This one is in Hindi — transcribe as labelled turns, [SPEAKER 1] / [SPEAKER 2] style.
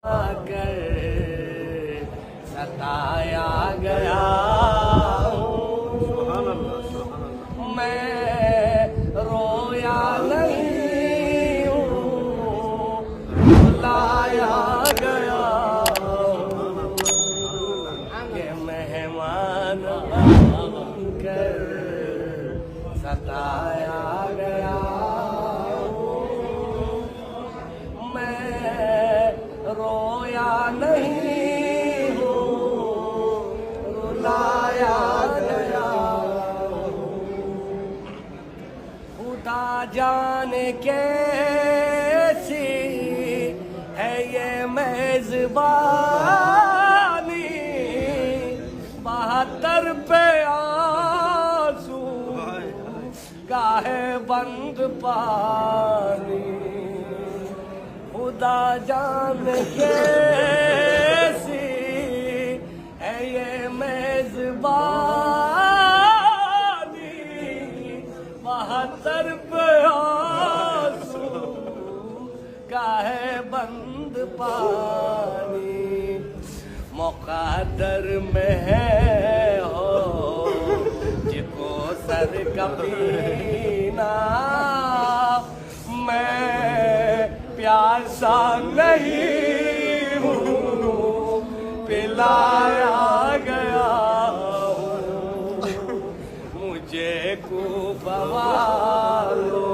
[SPEAKER 1] कर सताया गया हूँ, मैं रोया नहीं हूँ, रुलाया गया हूँ, ये मेहमान बनकर सताया गया हूँ, मैं रोया नहीं हूँ, रुलाया गया हूँ। खुदा जाने कैसी है ये मेजबानी, 72 पे आंसू गाहे बंद पानी। खुदा जाने कैसी है ये मेजबानी, 72 पे आंसू काहे बंद पानी। मुक़द्दर में है हो जिको सर कपीना, मैं प्यासा नहीं हूँ, पिलाया गया हूँ, मुझे को बवालो